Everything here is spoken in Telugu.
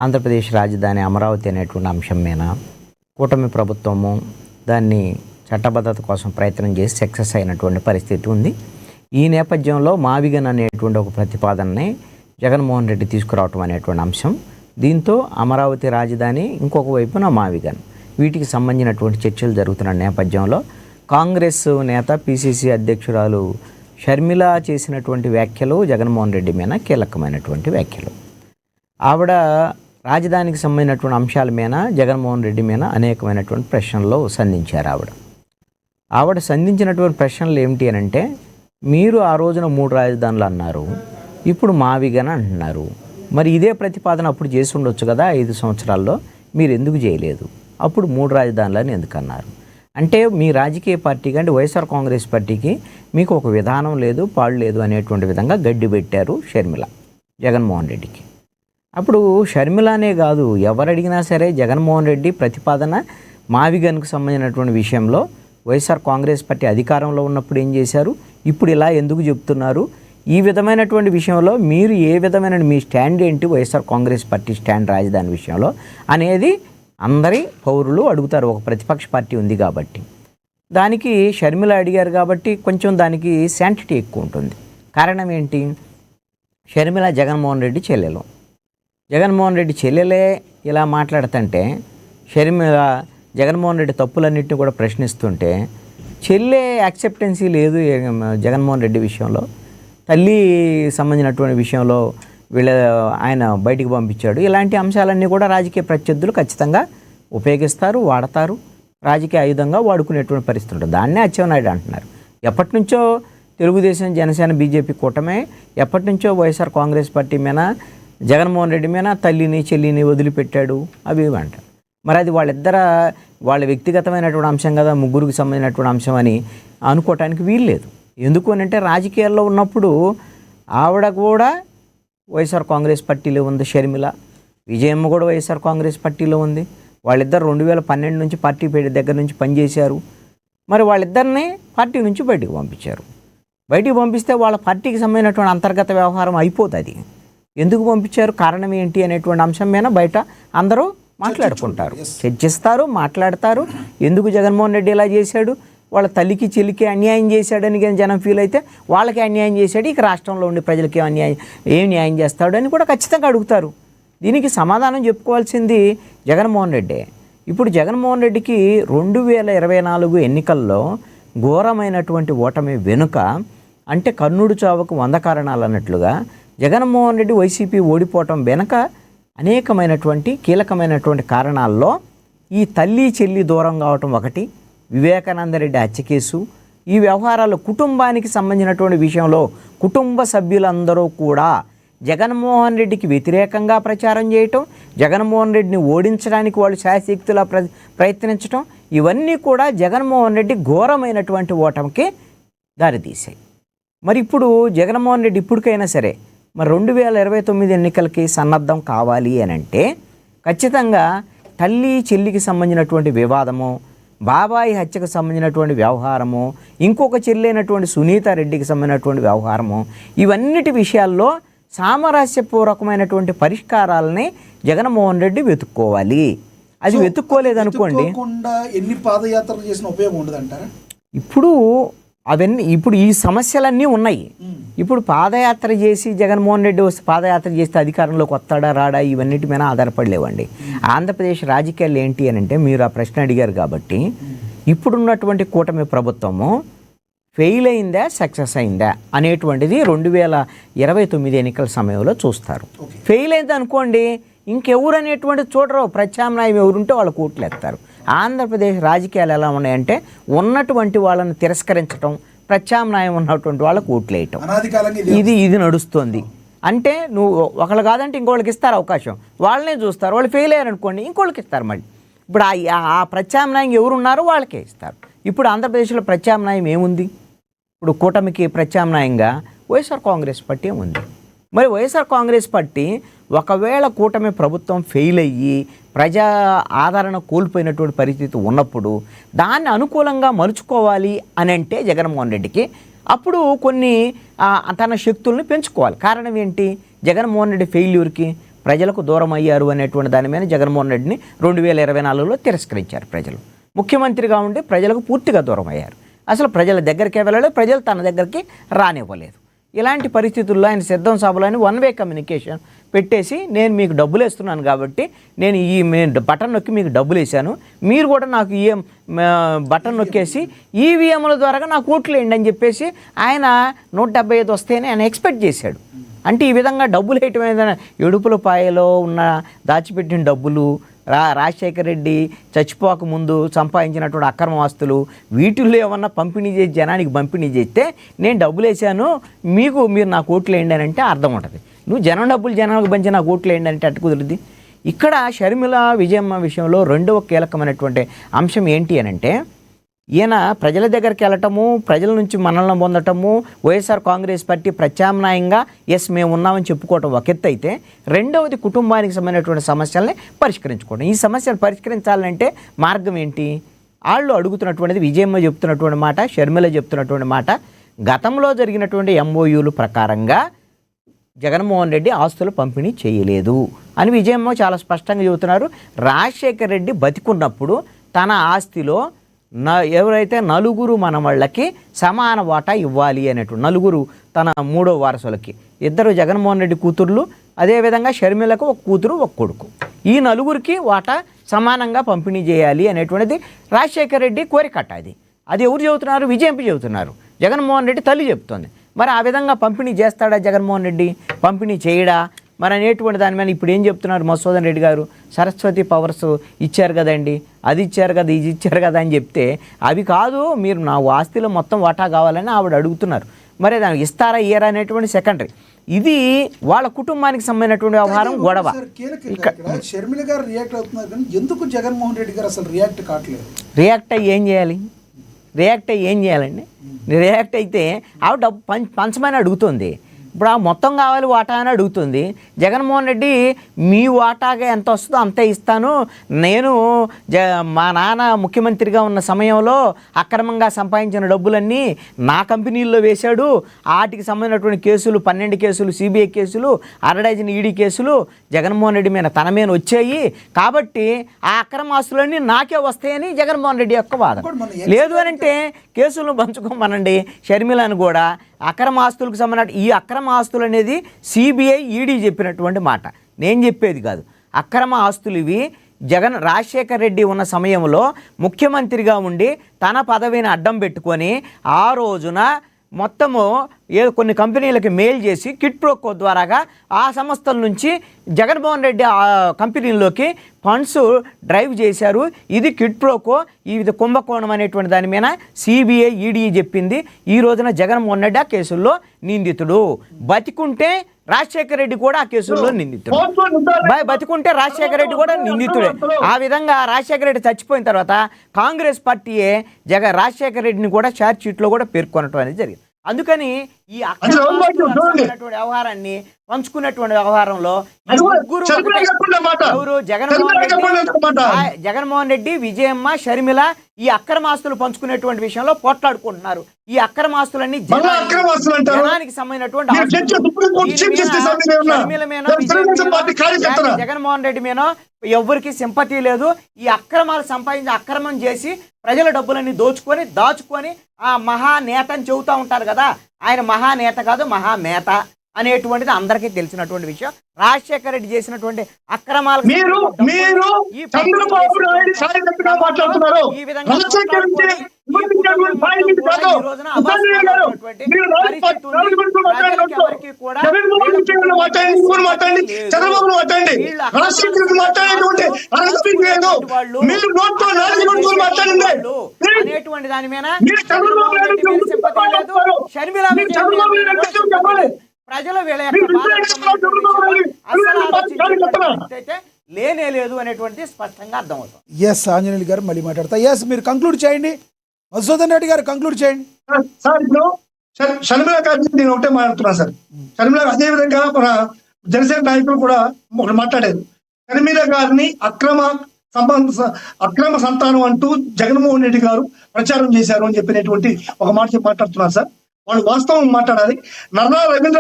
ఆంధ్రప్రదేశ్ రాజధాని అమరావతి అనేటువంటి అంశం మీద కూటమి ప్రభుత్వము దాన్ని చట్టబద్ధత కోసం ప్రయత్నం చేసి సక్సెస్ అయినటువంటి పరిస్థితి ఉంది. ఈ నేపథ్యంలో మావిగన్ అనేటువంటి ఒక ప్రతిపాదనని జగన్మోహన్ రెడ్డి తీసుకురావటం అనేటువంటి అంశం, దీంతో అమరావతి రాజధాని ఇంకొక వైపున మావిగన్, వీటికి సంబంధించినటువంటి చర్చలు జరుగుతున్న నేపథ్యంలో కాంగ్రెస్ నేత పిసిసి అధ్యక్షురాలు షర్మిల చేసినటువంటి వ్యాఖ్యలు జగన్మోహన్ రెడ్డి మీద కీలకమైనటువంటి వ్యాఖ్యలు. ఆవిడ రాజధానికి సంబంధించినటువంటి అంశాల మీద జగన్మోహన్ రెడ్డి మీద అనేకమైనటువంటి ప్రశ్నలు సంధించారు. ఆవిడ సంధించినటువంటి ప్రశ్నలు ఏమిటి అని అంటే, మీరు ఆ రోజున 3 రాజధానులు అన్నారు, ఇప్పుడు మావిగన్ అంటున్నారు. మరి ఇదే ప్రతిపాదన అప్పుడు చేసి ఉండొచ్చు కదా, 5 సంవత్సరాల్లో మీరు ఎందుకు చేయలేదు? అప్పుడు 3 రాజధానులని ఎందుకు అన్నారు? అంటే మీ రాజకీయ పార్టీకి, అంటే వైఎస్ఆర్ కాంగ్రెస్ పార్టీకి మీకు ఒక విధానం లేదు, పాడు లేదు అనేటువంటి విధంగా గడ్డి పెట్టారు షర్మిల జగన్మోహన్ రెడ్డికి. అప్పుడు షర్మిలనే కాదు, ఎవరు అడిగినా సరే జగన్మోహన్ రెడ్డి ప్రతిపాదన మావిగన్కు సంబంధించినటువంటి విషయంలో వైఎస్ఆర్ కాంగ్రెస్ పార్టీ అధికారంలో ఉన్నప్పుడు ఏం చేశారు, ఇప్పుడు ఇలా ఎందుకు చెప్తున్నారు, ఈ విధమైనటువంటి విషయంలో మీరు ఏ విధమైన మీ స్టాండ్ ఏంటి, వైఎస్ఆర్ కాంగ్రెస్ పార్టీ స్టాండ్ రాజధాని విషయంలో అనేది అందరి పౌరులు అడుగుతారు. ఒక ప్రతిపక్ష పార్టీ ఉంది కాబట్టి, దానికి షర్మిల అడిగారు కాబట్టి కొంచెం దానికి శాంటిటీ ఎక్కువ ఉంటుంది. కారణం ఏంటి, షర్మిల జగన్మోహన్ రెడ్డి చెల్లెలు. జగన్మోహన్ రెడ్డి చెల్లెలే ఇలా మాట్లాడుతుంటే, షర్మిల జగన్మోహన్ రెడ్డి తప్పులన్నింటినీ కూడా ప్రశ్నిస్తుంటే, చెల్లె యాక్సెప్టెన్సీ లేదు జగన్మోహన్ రెడ్డి విషయంలో. తల్లి సంబంధించినటువంటి విషయంలో ఆయన బయటికి పంపించాడు. ఇలాంటి అంశాలన్నీ కూడా రాజకీయ ప్రత్యర్థులు ఖచ్చితంగా ఉపయోగిస్తారు, వాడతారు, రాజకీయ ఆయుధంగా వాడుకునేటువంటి పరిస్థితి ఉంటుంది. దాన్నే అచ్చెన్నాయుడు అంటున్నారు. ఎప్పటి నుంచో తెలుగుదేశం, జనసేన, బీజేపీ కూటమే ఎప్పటి నుంచో వైఎస్ఆర్ కాంగ్రెస్ పార్టీ మీద, జగన్మోహన్ రెడ్డి మీద తల్లిని చెల్లిని వదిలిపెట్టాడు అవి అంటారు. మరి అది వాళ్ళ వ్యక్తిగతమైనటువంటి అంశం కదా, ముగ్గురికి సంబంధించినటువంటి అంశం అని అనుకోవటానికి వీల్లేదు. ఎందుకు అని అంటే, రాజకీయాల్లో ఉన్నప్పుడు ఆవిడ కూడా వైఎస్ఆర్ కాంగ్రెస్ పార్టీలో ఉంది, షర్మిల విజయమ్మ కూడా వైఎస్ఆర్ కాంగ్రెస్ పార్టీలో ఉంది. వాళ్ళిద్దరు 2012 నుంచి పార్టీ దగ్గర నుంచి పనిచేశారు. మరి వాళ్ళిద్దరిని పార్టీ నుంచి బయటికి పంపించారు. బయటికి పంపిస్తే వాళ్ళ పార్టీకి సంబంధించినటువంటి అంతర్గత వ్యవహారం అయిపోతుంది. ఎందుకు పంపించారు, కారణం ఏంటి అనేటువంటి అంశం మీద బయట అందరూ మాట్లాడుకుంటారు, చర్చిస్తారు, మాట్లాడతారు. ఎందుకు జగన్మోహన్ రెడ్డి ఇలా చేశాడు, వాళ్ళ తల్లికి చెల్లికి అన్యాయం చేశాడని జనం ఫీల్ అయితే, వాళ్ళకి అన్యాయం చేశాడు, ఇక రాష్ట్రంలో ఉండే ప్రజలకి ఏం న్యాయం చేస్తాడు అని కూడా ఖచ్చితంగా అడుగుతారు. దీనికి సమాధానం చెప్పుకోవాల్సింది జగన్మోహన్ రెడ్డే. ఇప్పుడు జగన్మోహన్ రెడ్డికి 2024 ఎన్నికల్లో ఘోరమైనటువంటి ఓటమి వెనుక, అంటే కర్ణుడు చావుకు 100 కారణాలు అన్నట్లుగా జగన్మోహన్ రెడ్డి వైసీపీ ఓడిపోవటం వెనుక అనేకమైనటువంటి కీలకమైనటువంటి కారణాల్లో ఈ తల్లి చెల్లి దూరం కావటం ఒకటి, వివేకానంద రెడ్డి హత్య కేసు, ఈ వ్యవహారాలు కుటుంబానికి సంబంధించినటువంటి విషయంలో కుటుంబ సభ్యులందరూ కూడా జగన్మోహన్ రెడ్డికి వ్యతిరేకంగా ప్రచారం చేయటం, జగన్మోహన్ రెడ్డిని ఓడించడానికి వాళ్ళు శాయశక్తులా ప్రయత్నించటం, ఇవన్నీ కూడా జగన్మోహన్ రెడ్డి ఘోరమైనటువంటి ఓటమికి దారితీశాయి. మరి ఇప్పుడు జగన్మోహన్ రెడ్డి ఇప్పటికైనా సరే మరి 2029 ఎన్నికలకి సన్నద్ధం కావాలి అని అంటే, ఖచ్చితంగా తల్లి చెల్లికి సంబంధించినటువంటి వివాదము, బాబాయి హత్యకు సంబంధించినటువంటి వ్యవహారము, ఇంకొక చెల్లైనటువంటి సునీత రెడ్డికి సంబంధించినటువంటి వ్యవహారము, ఇవన్నిటి విషయాల్లో సామరస్యపూర్వకమైనటువంటి పరిష్కారాలని జగన్మోహన్ రెడ్డి వెతుక్కోవాలి. అది వెతుక్కోలేదనుకోండి, ఎన్ని పాదయాత్రలు చేసిన ఉపయోగం ఉండదంటారా? ఇప్పుడు ఈ సమస్యలన్నీ ఉన్నాయి. ఇప్పుడు పాదయాత్ర చేసి జగన్మోహన్ రెడ్డి వస్తే, పాదయాత్ర చేస్తే అధికారంలోకి వస్తాడా రాడా, ఇవన్నిటి మీద ఆధారపడలేవండి. ఆంధ్రప్రదేశ్ రాజకీయాలు ఏంటి అని అంటే, మీరు ఆ ప్రశ్న అడిగారు కాబట్టి, ఇప్పుడున్నటువంటి కూటమి ప్రభుత్వము ఫెయిల్ అయిందా సక్సెస్ అయిందా అనేటువంటిది 2029 ఎన్నికల సమయంలో చూస్తారు. ఫెయిల్ అయింది అనుకోండి, ఇంకెవరు అనేటువంటిది చూడరు, ప్రత్యామ్నాయం ఎవరుంటే వాళ్ళు కూట్లు ఎత్తారు. ఆంధ్రప్రదేశ్ రాజకీయాలు ఎలా ఉన్నాయంటే, ఉన్నటువంటి వాళ్ళని తిరస్కరించడం, ప్రత్యామ్నాయం ఉన్నటువంటి వాళ్ళకు ఓట్లేయటం, ఇది నడుస్తుంది. అంటే నువ్వు ఒకళ్ళు కాదంటే ఇంకోళ్ళకి ఇస్తారు అవకాశం, వాళ్ళనే చూస్తారు, వాళ్ళు ఫెయిల్ అయ్యారు అనుకోండి ఇంకోళ్ళకి ఇస్తారు. మళ్ళీ ఇప్పుడు ఆ ప్రత్యామ్నాయం ఎవరున్నారో వాళ్ళకే ఇస్తారు. ఇప్పుడు ఆంధ్రప్రదేశ్లో ప్రత్యామ్నాయం ఏముంది, ఇప్పుడు కూటమికి ప్రత్యామ్నాయంగా వైఎస్ఆర్ కాంగ్రెస్ పార్టీ ఉంది. మరి వైఎస్ఆర్ కాంగ్రెస్ పార్టీ ఒకవేళ కూటమి ప్రభుత్వం ఫెయిల్ అయ్యి ప్రజా ఆదరణ కోల్పోయినటువంటి పరిస్థితి ఉన్నప్పుడు దాన్ని అనుకూలంగా మలుచుకోవాలి అని అంటే జగన్మోహన్ రెడ్డికి అప్పుడు కొన్ని తన శక్తుల్ని పెంచుకోవాలి. కారణం ఏంటి, జగన్మోహన్ రెడ్డి ఫెయిల్యూర్కి ప్రజలకు దూరం అయ్యారు అనేటువంటి దాని మీద జగన్మోహన్ రెడ్డిని 2024లో తిరస్కరించారు ప్రజలు. ముఖ్యమంత్రిగా ఉండి ప్రజలకు పూర్తిగా దూరం అయ్యారు. అసలు ప్రజల దగ్గరికే వెళ్ళలేదు, ప్రజలు తన దగ్గరికి రానివ్వలేదు. ఇలాంటి పరిస్థితుల్లో ఆయన సిద్ధం సభలోని వన్-వే కమ్యూనికేషన్ పెట్టేసి, నేను మీకు డబ్బులు వేస్తున్నాను కాబట్టి నేను ఈ బటన్ నొక్కి మీకు డబ్బులు వేసాను, మీరు కూడా నాకు ఈ బటన్ నొక్కేసి ఈవీఎంల ద్వారా నాకు ఓట్లు వేయండి అని చెప్పేసి ఆయన 175 వస్తేనే ఆయన ఎక్స్పెక్ట్ చేశాడు. అంటే ఈ విధంగా డబ్బులు వేయటం ఏదైనా ఎడుపుల పాయలో ఉన్న దాచిపెట్టిన డబ్బులు, రాజశేఖర రెడ్డి చచ్చిపోక ముందు సంపాదించినటువంటి అక్రమ ఆస్తులు, వీటిల్లో ఏమన్నా పంపిణీ చేసి జనానికి పంపిణీ చేస్తే నేను డబ్బులు వేసాను మీరు నాకు ఓట్లు వేయండి అని అంటే అర్థం ఉంటుంది. నువ్వు జనం డబ్బులు జనానికి పంచి నాకు ఓట్లు వేయండి అంటే అట్టు కుదురుద్ది. ఇక్కడ షర్మిల విజయమ్మ విషయంలో రెండవ కీలకమైనటువంటి అంశం ఏంటి అని అంటే, ఈయన ప్రజల దగ్గరికి వెళ్ళటము, ప్రజల నుంచి మనల్ని పొందటము, వైఎస్ఆర్ కాంగ్రెస్ పార్టీ ప్రత్యామ్నాయంగా మేము ఉన్నామని చెప్పుకోవటం ఒక ఎత్తు అయితే, రెండవది కుటుంబానికి సంబంధించినటువంటి సమస్యల్ని పరిష్కరించుకోవడం. ఈ సమస్యలు పరిష్కరించాలంటే మార్గం ఏంటి? వాళ్ళు అడుగుతున్నటువంటిది, విజయమ్మ చెప్తున్నటువంటి మాట, షర్మిల చెప్తున్నటువంటి మాట, గతంలో జరిగినటువంటి MOUలు ప్రకారంగా జగన్మోహన్ రెడ్డి ఆస్తులు పంపిణీ చేయలేదు అని విజయమ్మ చాలా స్పష్టంగా చెబుతున్నారు. రాజశేఖర రెడ్డి బతికున్నప్పుడు తన ఆస్తిలో ఎవరైతే నలుగురు మనవాళ్ళకి సమాన వాటా ఇవ్వాలి అనేటువంటి, నలుగురు తన 3వ వారసులకి, 2 జగన్మోహన్ రెడ్డి కూతుర్లు, అదేవిధంగా షర్మిలకు ఒక కూతురు ఒక కొడుకు, ఈ నలుగురికి వాటా సమానంగా పంపిణీ చేయాలి అనేటువంటిది రాజశేఖర రెడ్డి కోరికట. అది ఎవరు చెబుతున్నారు? విజయమ్మ చెబుతున్నారు. జగన్మోహన్ రెడ్డి తల్లి చెబుతోంది. మరి ఆ విధంగా పంపిణీ చేస్తాడా జగన్మోహన్ రెడ్డి? పంపిణీ చేయడా మరి అనేటువంటి దాని మీద ఇప్పుడు ఏం చెప్తున్నారు మధుసూదన్ రెడ్డి గారు? సరస్వతి పవర్స్ ఇచ్చారు కదండి, అది ఇచ్చారు కదా, ఇది ఇచ్చారు కదా అని చెప్తే, అవి కాదు, మీరు నా ఆస్తిలో మొత్తం వాటా కావాలని ఆవిడ అడుగుతున్నారు. మరి దానికి ఇస్తారా ఇయ్యరా అనేటువంటి సెకండరీ. ఇది వాళ్ళ కుటుంబానికి సంబంధించినటువంటి వ్యవహారం, గొడవ. షర్మిల గారు రియాక్ట్ అవుతున్నారు కానీ ఎందుకు జగన్మోహన్ రెడ్డి గారు అసలు రియాక్ట్ కావట్లేదు? రియాక్ట్ అయ్యి ఏం చేయాలి? రియాక్ట్ అయ్యి ఏం చేయాలండి? రియాక్ట్ అయితే ఆవిడ డబ్బు పంచమని అడుగుతుంది. ఇప్పుడు ఆ మొత్తం కావాలి వాటా అని అడుగుతుంది. జగన్మోహన్ రెడ్డి మీ వాటాగా ఎంత వస్తుందో అంతే ఇస్తాను, నేను మా నాన్న ముఖ్యమంత్రిగా ఉన్న సమయంలో అక్రమంగా సంపాదించిన డబ్బులన్నీ నా కంపెనీల్లో వేశాడు, వాటికి సంబంధించినటువంటి కేసులు 12 కేసులు సిబిఐ కేసులు, 60 ఈడీ కేసులు జగన్మోహన్ రెడ్డి మీద తన మీద వచ్చాయి, కాబట్టి ఆ అక్రమ ఆస్తులన్నీ నాకే వస్తాయని జగన్మోహన్ రెడ్డి యొక్క వాదన. లేదు అని అంటే కేసులను పంచుకోమనండి షర్మిలను కూడా. అక్రమ ఆస్తులకు సంబంధించిన ఈ అక్రమ ఆస్తులు అనేది సిబిఐ ఈడీ చెప్పినటువంటి మాట, నేను చెప్పేది కాదు. అక్రమ ఆస్తులు ఇవి రాజశేఖర రెడ్డి ఉన్న సమయంలో ముఖ్యమంత్రిగా ఉండి తన పదవిని అడ్డం పెట్టుకొని ఆ రోజున మొత్తము కొన్ని కంపెనీలకి మెయిల్ చేసి కిట్ ప్రోకో ద్వారాగా ఆ సంస్థల నుంచి జగన్మోహన్ రెడ్డి ఆ కంపెనీల్లోకి ఫండ్స్ డ్రైవ్ చేశారు. ఇది కిట్ ప్రోకో, ఇది కుంభకోణం అనేటువంటి దాని మీద సిబిఐ ఈడీ చెప్పింది. ఈ రోజున జగన్మోహన్ రెడ్డి ఆ కేసుల్లో నిందితుడు. బతికుంటే రాజశేఖర రెడ్డి కూడా ఆ కేసుల్లో నిందితుడు. బతికుంటే రాజశేఖర రెడ్డి కూడా నిందితుడే. ఆ విధంగా రాజశేఖర రెడ్డి చచ్చిపోయిన తర్వాత కాంగ్రెస్ పార్టీయే రాజశేఖర రెడ్డిని కూడా ఛార్జ్ షీట్లో కూడా పేర్కొనడం అనేది జరిగింది. అందుకని ఈ వ్యవహారాన్ని పంచుకున్నటువంటి వ్యవహారంలో ఎవరు జగన్మోహన్ రెడ్డి, విజయమ్మ, షర్మిల ఈ అక్రమాస్తులు పంచుకునేటువంటి విషయంలో పోట్లాడుకుంటున్నారు. ఈ అక్రమాస్తులన్నీ జనానికి సంబంధించినటువంటి జగన్మోహన్ రెడ్డి మీనో ఎవరికి సింపతి లేదు. ఈ అక్రమాలు సంపాదించి అక్రమం చేసి ప్రజల డబ్బులన్నీ దాచుకొని ఆ మహానేత అని చెబుతూ ఉంటారు కదా, ఆయన మహానేత కాదు మహామేత అనేటువంటిది అందరికీ తెలిసినటువంటి విషయం. రాజశేఖర రెడ్డి చేసినటువంటి అక్రమాలు అనేటువంటి దాని మీద ప్రజలు వీళ్ళ అయితే లేనే లేదు అనేటువంటి స్పష్టంగా అర్థమవుతుంది. ఎస్ ఆంజనేయులు గారు మళ్ళీ మాట్లాడతా. ఎస్ మీరు కంక్లూడ్ చేయండి, మధుసూదన్ రెడ్డి గారు కంక్లూడ్ చేయండి. సార్ ఇప్పుడు షర్మిల గారి నేను ఒకటే మాట్లాడుతున్నా సార్. షర్మిల అదే విధంగా మన జనసేన నాయకులు కూడా ఒకటి మాట్లాడారు. షర్మిల గారిని అక్రమ సంతానం అంటూ జగన్మోహన్ రెడ్డి గారు ప్రచారం చేశారు అని చెప్పినటువంటి ఒక మాట మాట్లాడుతున్నారు సార్. వాళ్ళు వాస్తవం మాట్లాడాలి. నర్రా రవీంద్ర